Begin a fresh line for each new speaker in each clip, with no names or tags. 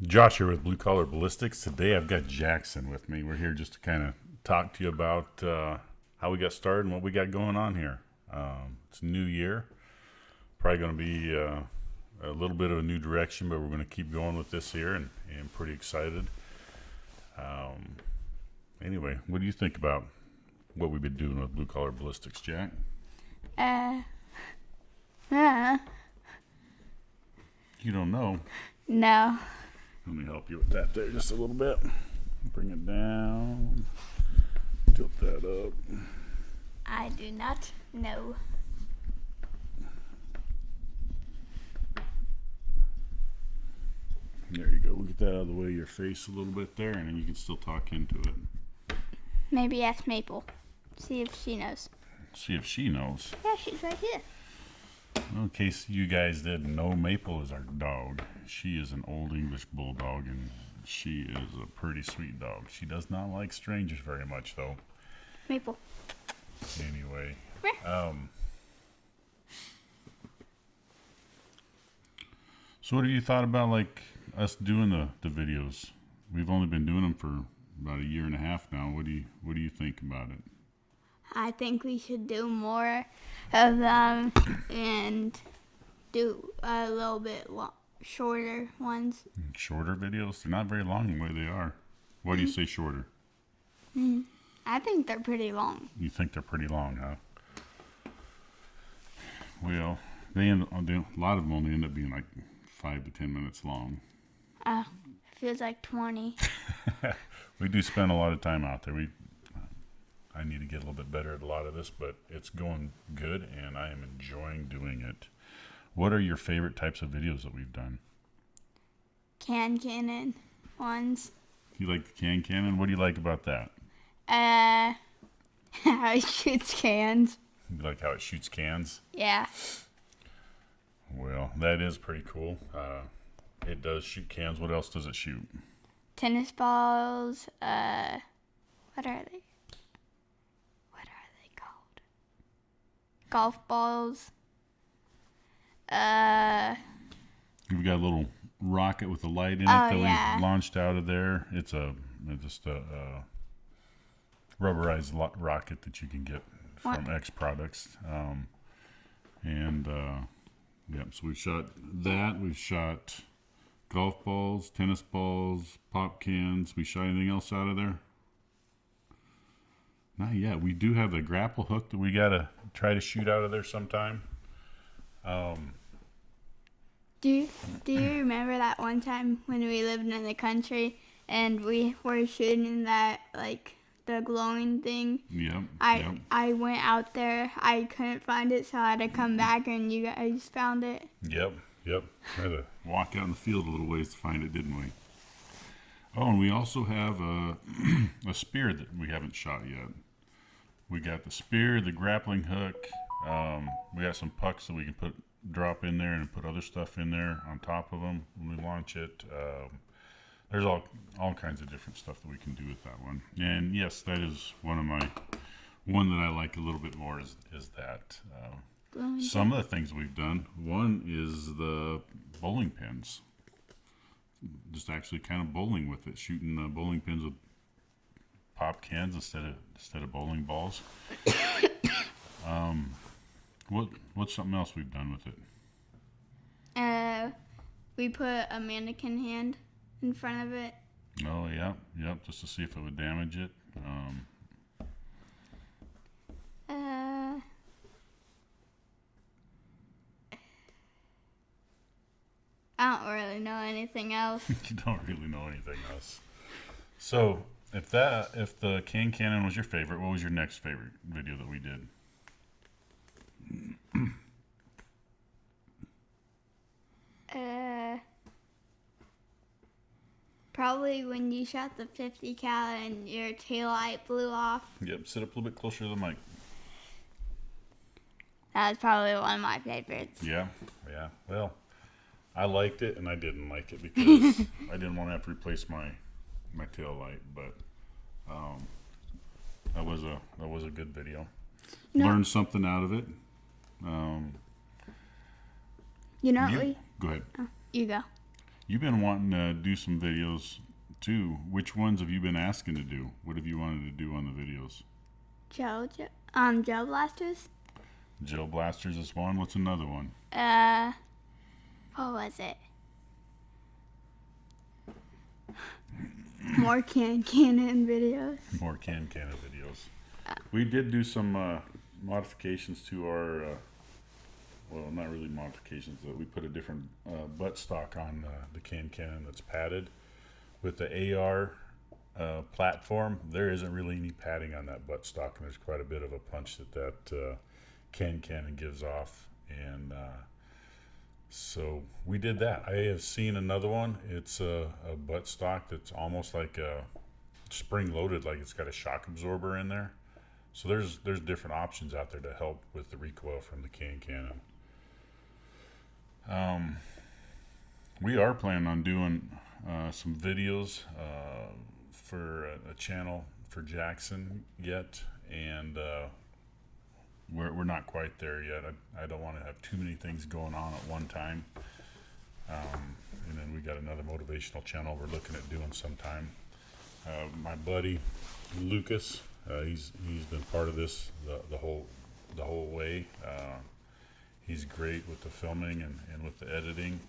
Josh here with Blue Collar Ballistics. Today I've got Jackson with me. We're here just to kind of talk to you about how we got started and what we got going on here. It's a new year. Probably going to be a little bit of a new direction, but we're going to keep going with this here and pretty excited. Anyway, what do you think about what we've been doing with Blue Collar Ballistics, Jack? You don't know?
No.
Let me help you with that there just a little bit. Bring it down. Tilt that up.
I do not know.
There you go. We'll get that out of the way of your face a little bit there, and then you can still talk into it.
Maybe ask Maple. See if she knows.
See if she knows.
Yeah, she's right here.
Well, in case you guys didn't know, Maple is our dog. She is an old English bulldog, and she is a pretty sweet dog. She does not like strangers very much, though.
Maple.
Anyway, so what have you thought about, like, us doing the videos? We've only been doing them for about a year and a half now. What do you think about it?
I think we should do more of them and do a little bit shorter ones.
Shorter videos? They're not very long the way they are. Why do you say shorter?
I think they're pretty long.
You think they're pretty long, huh? Well, a lot of them only end up being like 5 to 10 minutes long.
Feels like 20.
We do spend a lot of time out there. I need to get a little bit better at a lot of this, but it's going good, and I am enjoying doing it. What are your favorite types of videos that we've done?
Cannon ones.
You like the can cannon? What do you like about that?
How it shoots cans.
You like how it shoots cans?
Yeah.
Well, that is pretty cool. It does shoot cans. What else does it shoot?
Tennis balls. What are they? Called? Golf balls.
We've got a little rocket with a light in it that we launched out of there. It's just a rubberized rocket that you can get from X Products. So we've shot that. We've shot golf balls, tennis balls, pop cans. We shot anything else out of there? Not yet. We do have a grapple hook that we got to try to shoot out of there sometime.
Do you remember that one time when we lived in the country and we were shooting that, like, the glowing thing?
Yep.
I went out there. I couldn't find it, so I had to come back, and you guys found it.
Yep. Had to walk out in the field a little ways to find it, didn't we? Oh, and we also have a spear that we haven't shot yet. We got the spear, the grappling hook. We got some pucks that we can drop in there and put other stuff in there on top of them when we launch it. There's all kinds of different stuff that we can do with that one. And yes, that is one that I like a little bit more is that. Some of the things we've done, one is the bowling pins. Just actually kind of bowling with it, shooting bowling pins with pop cans instead of bowling balls. What's something else we've done with it?
We put a mannequin hand in front of it.
Oh, yeah, just to see if it would damage it.
I don't really know anything else.
You don't really know anything else. So, if the can cannon was your favorite, what was your next favorite video that we did?
Probably when you shot the 50 cal and your tail light blew off.
Yep, sit up a little bit closer to the mic.
That was probably one of my favorites.
Yeah. Well, I liked it and I didn't like it because I didn't want to have to replace my tail light, but that was a good video. No. Learned something out of it.
Go ahead.
Oh,
You go.
You've been wanting to do some videos too. Which ones have you been asking to do? What have you wanted to do on the videos?
Gel blasters.
Gel blasters is one. What's another one?
What was it? More cannon videos.
More cannon videos. We did do some modifications to our, well, not really modifications. We put a different buttstock on the cannon that's padded. With the AR platform, there isn't really any padding on that buttstock, and there's quite a bit of a punch that cannon gives off. And so we did that. I have seen another one. It's a buttstock that's almost like a spring-loaded, like it's got a shock absorber in there. So there's different options out there to help with the recoil from the cannon. We are planning on doing some videos for a channel for Jackson yet, and we're not quite there yet. I don't want to have too many things going on at one time. And then we got another motivational channel we're looking at doing sometime. My buddy Lucas, he's been part of this the whole way. He's great with the filming and with the editing.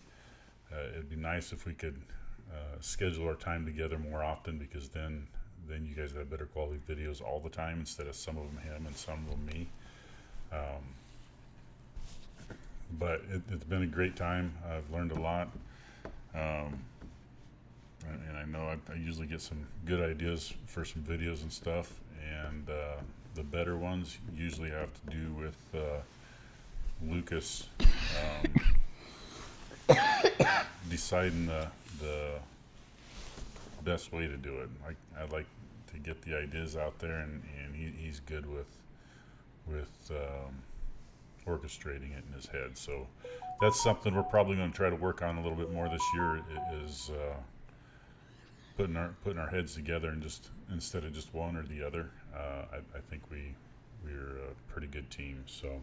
It'd be nice if we could schedule our time together more often, because then you guys have better quality videos all the time instead of some of them him and some of them me. But it's been a great time. I've learned a lot. And I know I usually get some good ideas for some videos and stuff, and the better ones usually have to do with Lucas deciding the best way to do it. I like to get the ideas out there, and he's good with orchestrating it in his head. So that's something we're probably going to try to work on a little bit more this year, is putting our heads together, and just instead of just one or the other. I think we're a pretty good team. So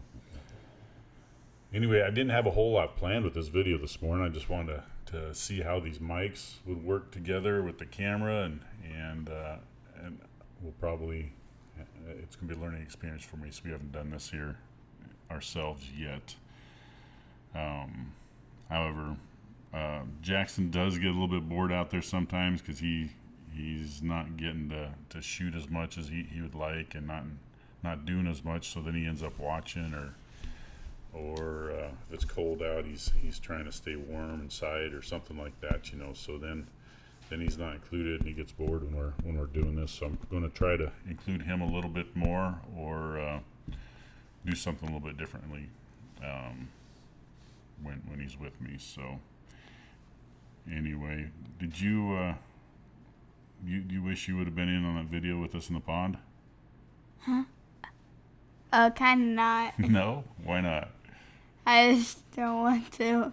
anyway, I didn't have a whole lot planned with this video this morning. I just wanted to see how these mics would work together with the camera, and we'll probably, it's gonna be a learning experience for me, so we haven't done this here ourselves yet. However, Jackson does get a little bit bored out there sometimes, because he's not getting to shoot as much as he would like, and not doing as much, so then he ends up watching, or if it's cold out, he's trying to stay warm inside or something like that, so then he's not included, and he gets bored when we're doing this. So I'm going to try to include him a little bit more, or do something a little bit differently when he's with me. So anyway, did you wish you would have been in on that video with us in the pond?
Huh? Kind of not.
No? Why not?
I just don't want to.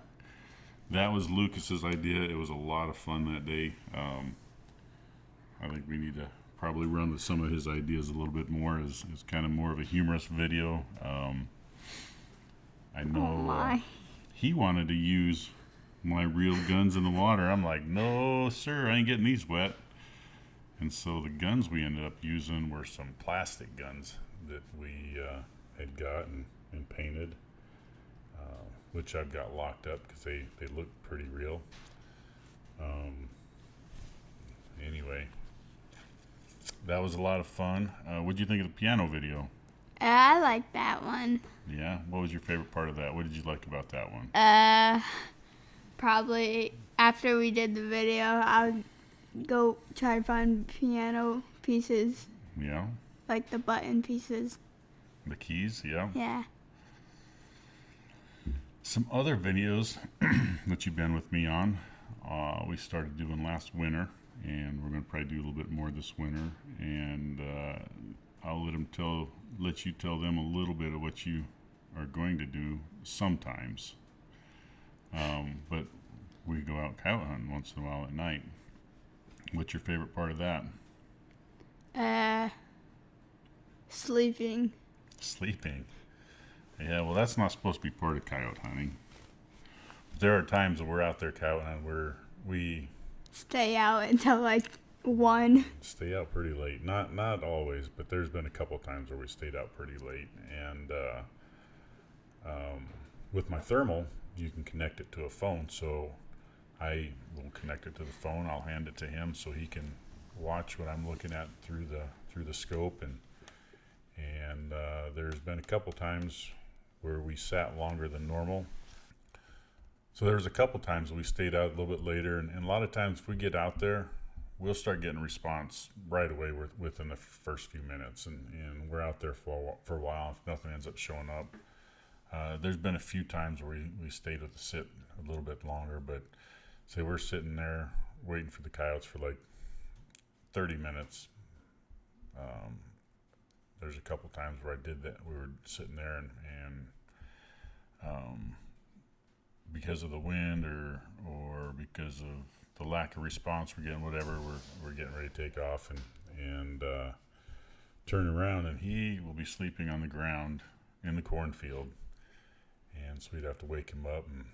That was Lucas's idea. It was a lot of fun that day. I think we need to probably run with some of his ideas a little bit more, as kind of more of a humorous video. I know he wanted to use my real guns in the water. I'm like, no, sir, I ain't getting these wet. And so the guns we ended up using were some plastic guns that we had gotten and painted, which I've got locked up because they look pretty real. Anyway, that was a lot of fun. What did you think of the piano video?
I like that one.
Yeah? What was your favorite part of that? What did you like about that one?
Probably after we did the video, I would go try to find piano pieces.
Yeah?
Like the button pieces.
The keys, yeah?
Yeah.
Some other videos that you've been with me on, we started doing last winter, and we're going to probably do a little bit more this winter, and I'll let you tell them a little bit of what you are going to do sometimes. But we go out coyote hunting once in a while at night. What's your favorite part of that?
Sleeping.
Sleeping. Yeah, well, that's not supposed to be part of coyote hunting. But there are times that we're out there coyote hunting, we
Stay out until like 1.
stay out pretty late. Not always, but there's been a couple times where we stayed out pretty late. And with my thermal, you can connect it to a phone. So I will connect it to the phone. I'll hand it to him so he can watch what I'm looking at through the scope. And there's been a couple times where we sat longer than normal. So there was a couple times we stayed out a little bit later, and a lot of times if we get out there, we'll start getting response right away within the first few minutes, and we're out there for a while if nothing ends up showing up. There's been a few times where we stayed with the sit a little bit longer, but say we're sitting there waiting for the coyotes for like 30 minutes. There's a couple times where I did that. We were sitting there and because of the wind or because of the lack of response we're getting, whatever, we're getting ready to take off and turn around, and he will be sleeping on the ground in the cornfield, and so we'd have to wake him up and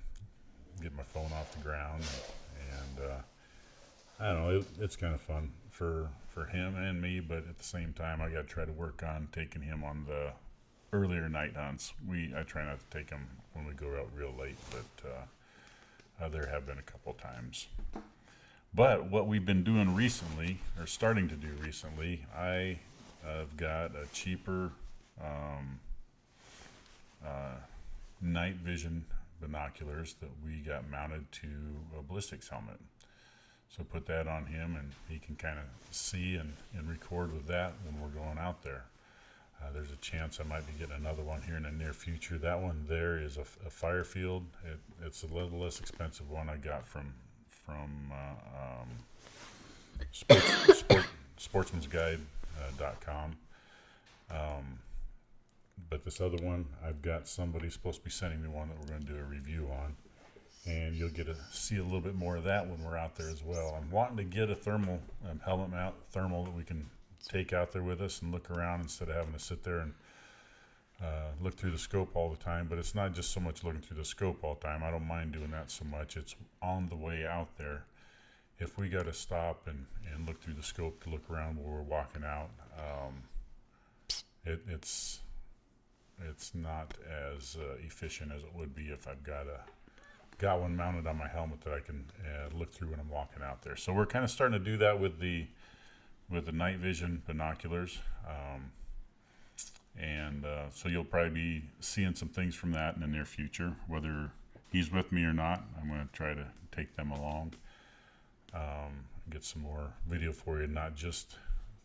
get my phone off the ground, and I don't know, it's kind of fun for him and me, but at the same time I got to try to work on taking him on the earlier night hunts. I try not to take him when we go out real late, but there have been a couple times. But what we've been doing recently, or starting to do recently, I have got a cheaper night vision binoculars that we got mounted to a ballistics helmet. So put that on him, and he can kind of see and record with that when we're going out there. There's a chance I might be getting another one here in the near future. That one there is a Firefield. It's a little less expensive one I got from sportsmansguide.com. But this other one, I've got somebody supposed to be sending me one that we're going to do a review on. And you'll get to see a little bit more of that when we're out there as well. I'm wanting to get a thermal helmet mount thermal that we can take out there with us and look around instead of having to sit there and look through the scope all the time. But it's not just so much looking through the scope all the time. I don't mind doing that so much. It's on the way out there. If we got to stop and look through the scope to look around while we're walking out, it's not as efficient as it would be if I've got one mounted on my helmet that I can look through when I'm walking out there. So we're kind of starting to do that with the night vision binoculars, so you'll probably be seeing some things from that in the near future, whether he's with me or not. I'm going to try to take them along, get some more video for you, not just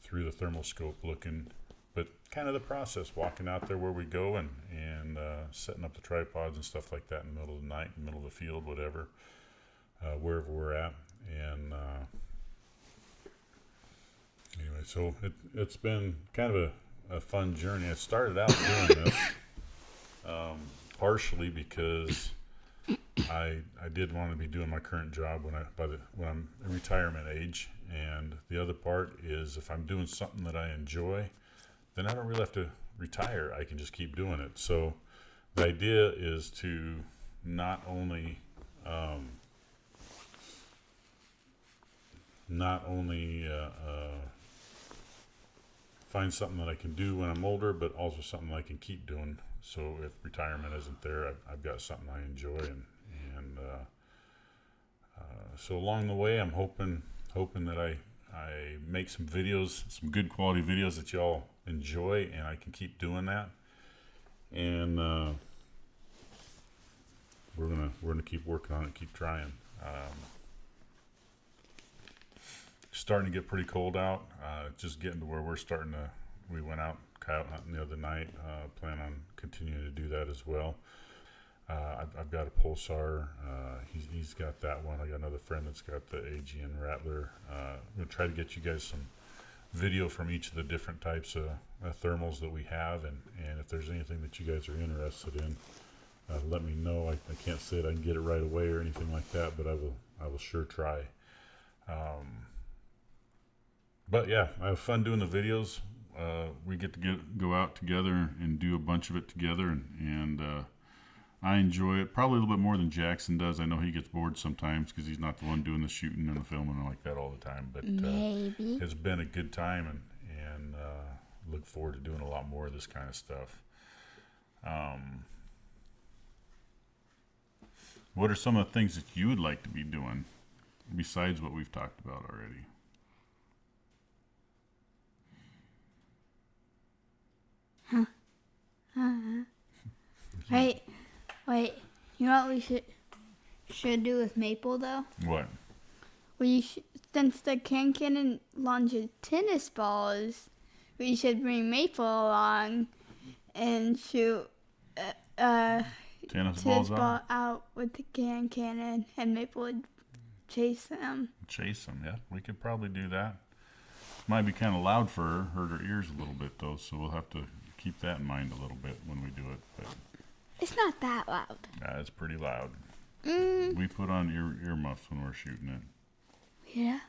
through the thermal scope looking, but kind of the process, walking out there where we go and setting up the tripods and stuff like that in the middle of the night, in the middle of the field, whatever, wherever we're at. And anyway, so it's been kind of a fun journey. I started out doing this partially because I did want to be doing my current job when I'm in retirement age, and the other part is if I'm doing something that I enjoy, then I don't really have to retire. I can just keep doing it. So the idea is to not only find something that I can do when I'm older, but also something that I can keep doing. So if retirement isn't there, I've got something I enjoy, and so along the way, I'm hoping that I make some videos, some good quality videos that y'all enjoy, and I can keep doing that. And we're gonna keep working on it, keep trying. Starting to get pretty cold out. Just getting to where we went out coyote hunting the other night. Plan on continuing to do that as well. I've got a Pulsar. He's got that one. I got another friend that's got the AGN Rattler. I'm gonna try to get you guys some video from each of the different types of thermals that we have, and if there's anything that you guys are interested in, let me know. I can't say that I can get it right away or anything like that, but I will sure try. But yeah, I have fun doing the videos. We get to go out together and do a bunch of it together, and I enjoy it probably a little bit more than Jackson does. I know he gets bored sometimes because he's not the one doing the shooting and the filming like that all the time. But
Maybe.
it's been a good time, and look forward to doing a lot more of this kind of stuff. What are some of the things that you would like to be doing besides what we've talked about already?
Wait. You know what we should do with Maple though?
What?
Since the cannon launches tennis balls, we should bring Maple along and shoot
Tennis
tennis
balls
ball out with the cannon, and Maple would chase them.
Chase them, yeah. We could probably do that. Might be kind of loud for her, hurt her ears a little bit though, so we'll have to keep that in mind a little bit when we do it. But
It's not that loud.
it's pretty loud.
Mm,
We put on earmuffs when we're shooting it.
yeah.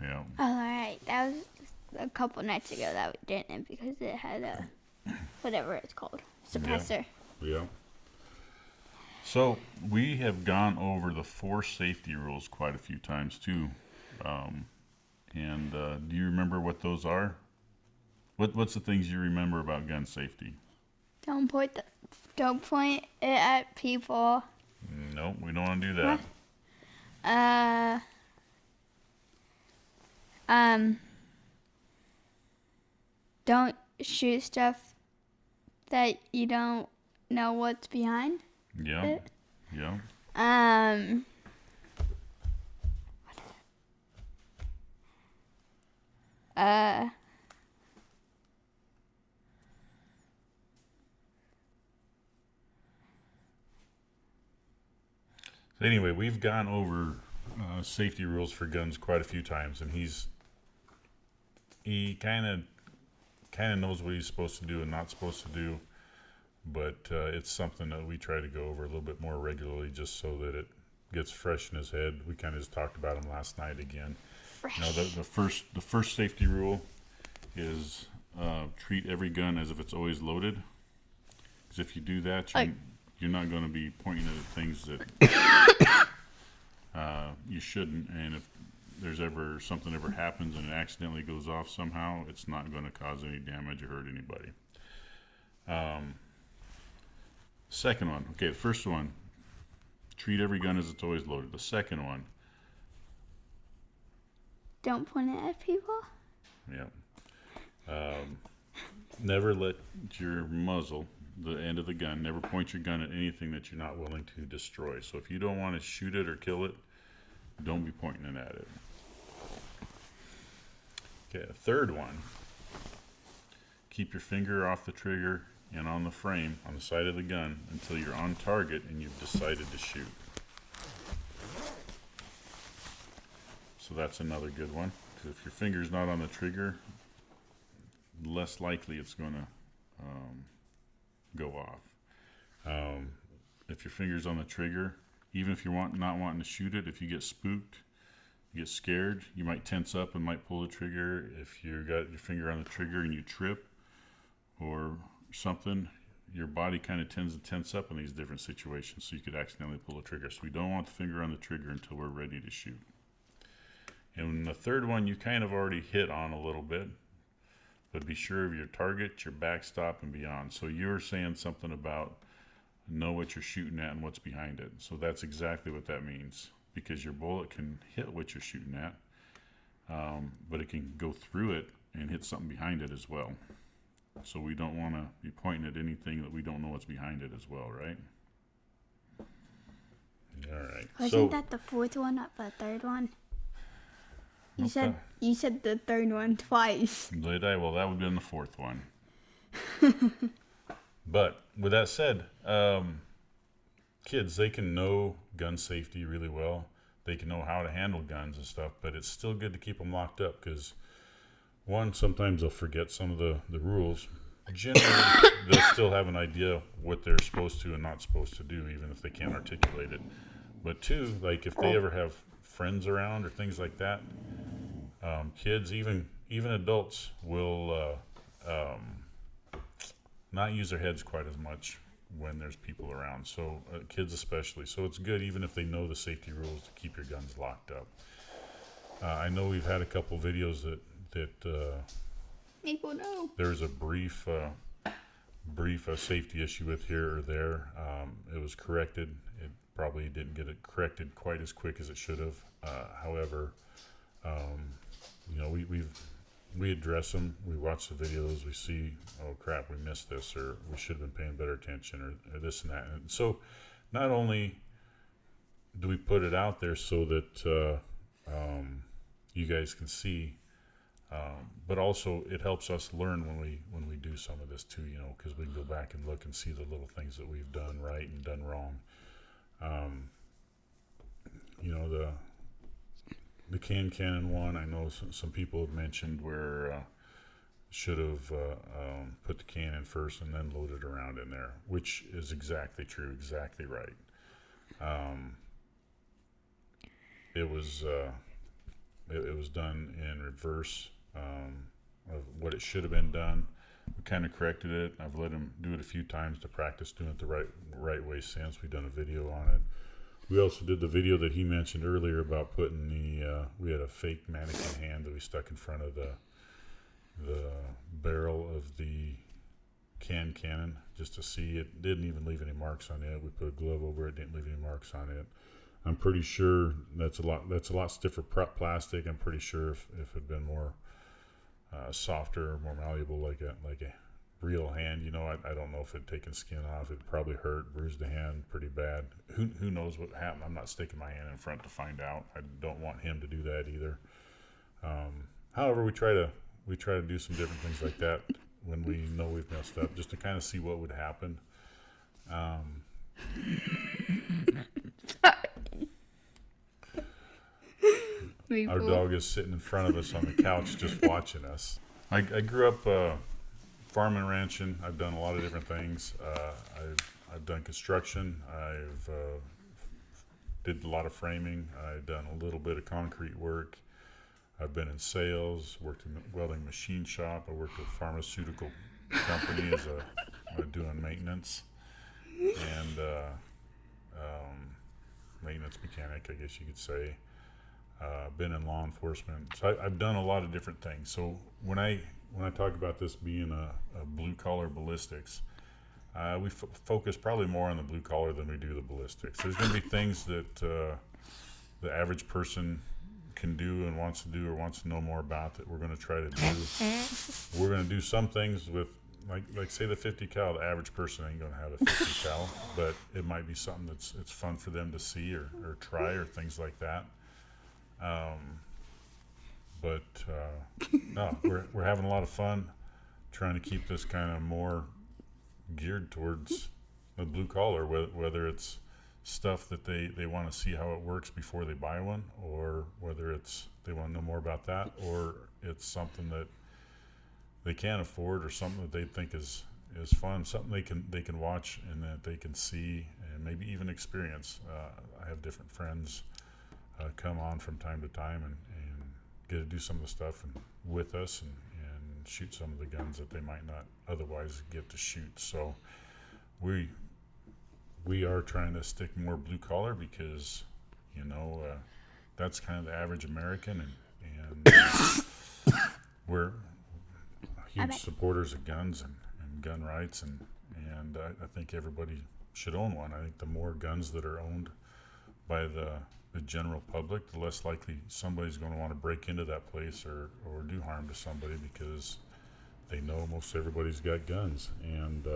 Yeah.
Oh, alright. That was a couple nights ago that we didn't because it had a whatever it's called. Suppressor.
Yeah. So we have gone over the 4 safety rules quite a few times too. Do you remember what those are? What's the things you remember about gun safety?
Don't point it at people.
No, we don't want to do that.
Don't shoot stuff that you don't know what's behind
Yeah.
it.
Yeah. So anyway, we've gone over safety rules for guns quite a few times, and he kind of knows what he's supposed to do and not supposed to do, but it's something that we try to go over a little bit more regularly just so that it gets fresh in his head. We kind of just talked about him last night again.
Fresh.
You know, the first safety rule is treat every gun as if it's always loaded. Because if you do that, you're not going to be pointing at things that you shouldn't. And if there's something ever happens and it accidentally goes off somehow, it's not going to cause any damage or hurt anybody. Second one, okay, the first one, treat every gun as it's always loaded. The second one,
Don't point it at people.
yeah. Never let your muzzle, the end of the gun, never point your gun at anything that you're not willing to destroy. So if you don't want to shoot it or kill it, don't be pointing it at it. Okay, the third one, keep your finger off the trigger and on the frame on the side of the gun until you're on target and you've decided to shoot. So that's another good one, because if your finger's not on the trigger, less likely it's going to go off. If your finger's on the trigger, even if you're not wanting to shoot it, if you get spooked, you get scared, you might tense up and might pull the trigger. If you got your finger on the trigger and you trip or something, your body kind of tends to tense up in these different situations, so you could accidentally pull the trigger. So we don't want the finger on the trigger until we're ready to shoot. And the third one you kind of already hit on a little bit, but be sure of your target, your backstop, and beyond. So you were saying something about know what you're shooting at and what's behind it. So that's exactly what that means, because your bullet can hit what you're shooting at, but it can go through it and hit something behind it as well. So we don't want to be pointing at anything that we don't know what's behind it as well, right? All right.
Wasn't that the fourth one, not the third one? You said the third one twice.
Did I? Well, that would have been the fourth one. But with that said, kids, they can know gun safety really well. They can know how to handle guns and stuff, but it's still good to keep them locked up because, one, sometimes they'll forget some of the rules. Generally, they'll still have an idea what they're supposed to and not supposed to do, even if they can't articulate it. But two, like if they ever have friends around or things like that, kids, even adults will not use their heads quite as much when there's people around. So kids especially. So it's good even if they know the safety rules to keep your guns locked up. I know we've had a couple videos that
People know.
there's a brief safety issue with here or there. It was corrected. It probably didn't get it corrected quite as quick as it should have. However, you know, we address them. We watch the videos. We see, oh crap, we missed this, or we should have been paying better attention, or this and that. And so, not only do we put it out there so that you guys can see, but also it helps us learn when we do some of this too. You know, because we can go back and look and see the little things that we've done right and done wrong. You know, the cannon one, I know some people have mentioned where should have put the cannon first and then loaded around in there, which is exactly true, exactly right. It was done in reverse of what it should have been done. We kind of corrected it. I've let him do it a few times to practice doing it the right way since. We've done a video on it. We also did the video that he mentioned earlier about putting we had a fake mannequin hand that we stuck in front of the barrel of the cannon just to see. It didn't even leave any marks on it. We put a glove over it, didn't leave any marks on it. I'm pretty sure that's a lot stiffer plastic. I'm pretty sure if it had been more softer, more malleable, like a real hand, you know, I don't know if it'd taken skin off. It'd probably hurt, bruised the hand pretty bad. Who knows what happened? I'm not sticking my hand in front to find out. I don't want him to do that either. However, we try to do some different things like that when we know we've messed up, just to kind of see what would happen. Our dog is sitting in front of us on the couch just watching us. I grew up farming and ranching. I've done a lot of different things. I've done construction. I've did a lot of framing. I've done a little bit of concrete work. I've been in sales, worked in a welding machine shop. I worked at a pharmaceutical company as doing maintenance and maintenance mechanic, I guess you could say. Been in law enforcement. So I've done a lot of different things. So when I talk about this being a blue collar ballistics, we focus probably more on the blue collar than we do the ballistics. There's going to be things that the average person can do and wants to do or wants to know more about that we're going to try to do. We're going to do some things with, like say the 50 cal. The average person ain't going to have a 50 cal, but it might be something it's fun for them to see or try or things like that. No, we're having a lot of fun trying to keep this kind of more geared towards the blue collar, whether it's stuff that they want to see how it works before they buy one, or whether it's they want to know more about that, or it's something that they can't afford, or something that they think is fun, something they can watch and that they can see and maybe even experience. I have different friends come on from time to time and get to do some of the stuff with us and shoot some of the guns that they might not otherwise get to shoot. So we are trying to stick more blue collar because, you know, that's kind of the average American, and we're huge supporters of guns and gun rights, and I think everybody should own one. I think the more guns that are owned by the general public, the less likely somebody's going to want to break into that place or do harm to somebody, because they know most everybody's got guns, and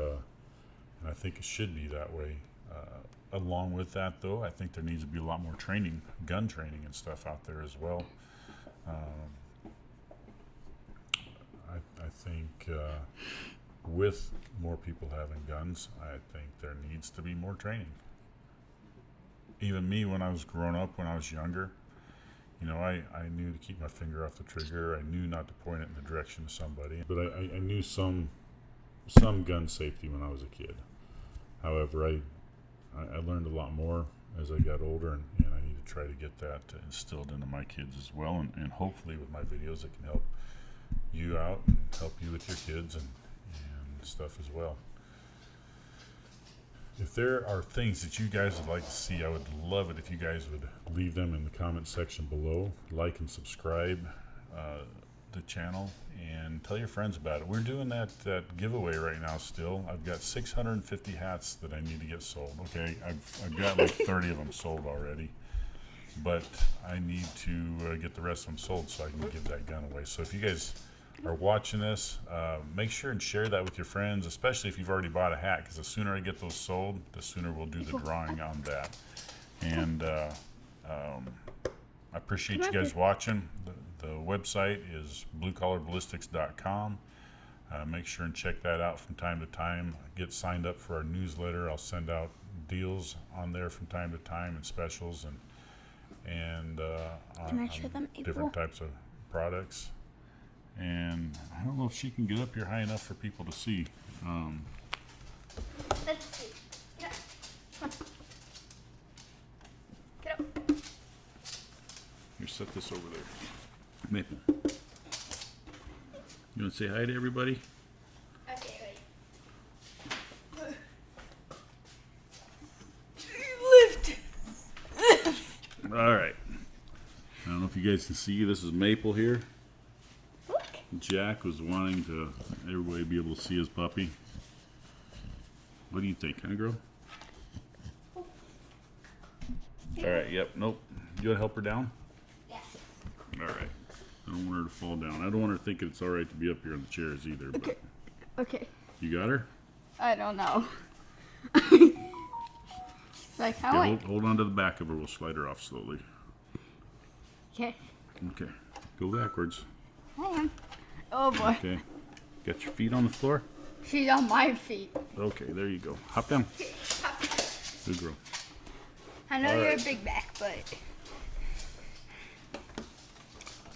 I think it should be that way. Along with that, though, I think there needs to be a lot more training, gun training and stuff out there as well. I think with more people having guns, I think there needs to be more training. Even me, when I was growing up, when I was younger, you know, I knew to keep my finger off the trigger. I knew not to point it in the direction of somebody. But I knew some gun safety when I was a kid. However, I learned a lot more as I got older, and I need to try to get that instilled into my kids as well. And hopefully with my videos, it can help you out and help you with your kids and stuff as well. If there are things that you guys would like to see, I would love it if you guys would leave them in the comment section below. Like and subscribe the channel and tell your friends about it. We're doing that giveaway right now still. I've got 650 hats that I need to get sold. Okay, I've got like 30 of them sold already, but I need to get the rest of them sold so I can give that gun away. So if you guys are watching this, make sure and share that with your friends, especially if you've already bought a hat, because the sooner I get those sold, the sooner we'll do the drawing on that. And I appreciate you guys watching. The website is bluecollarballistics.com. Make sure and check that out from time to time. Get signed up for our newsletter. I'll send out deals on there from time to time and specials and on different types of products. And I don't know if she can get up here high enough for people to see.
Let's see. Get up. Come on. Get up.
Here, set this over there. Maple. You want to say hi to everybody?
Okay, wait. Lift.
All right. I don't know if you guys can see. This is Maple here.
Look.
Jack was wanting to everybody be able to see his puppy. What do you think, huh, girl? All right. Yep. Nope. You want to help her down?
Yeah.
All right. I don't want her to fall down. I don't want her thinking it's all right to be up here on the chairs either.
Okay.
But
Okay.
you got her?
I don't know. Like how?
Okay, hold on to the back of her. We'll slide her off slowly.
Okay.
Okay. Go backwards.
I am. Oh boy.
Okay. Got your feet on the floor?
She's on my feet.
Okay, there you go. Hop down. Good girl.
I know
All
you're
right.
a big back, but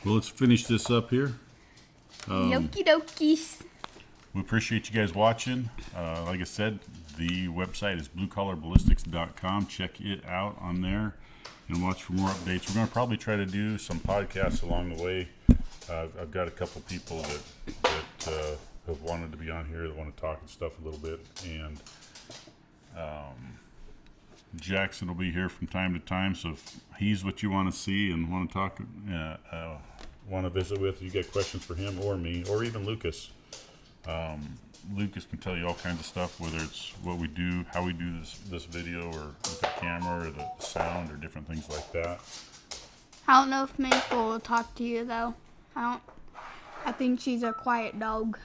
Well, let's finish this up here.
okie dokies.
We appreciate you guys watching. Like I said, the website is bluecollarballistics.com. Check it out on there and watch for more updates. We're going to probably try to do some podcasts along the way. I've got a couple people that have wanted to be on here, that want to talk and stuff a little bit. And Jackson will be here from time to time. So if he's what you want to see and want to talk, want to visit with, you got questions for him or me or even Lucas. Lucas can tell you all kinds of stuff, whether it's what we do, how we do this video, or with the camera, or the sound, or different things like that.
I don't know if Maple will talk to you though. I think she's a quiet dog.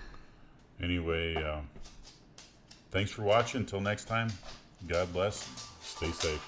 Anyway, thanks for watching. Until next time, God bless. Stay safe.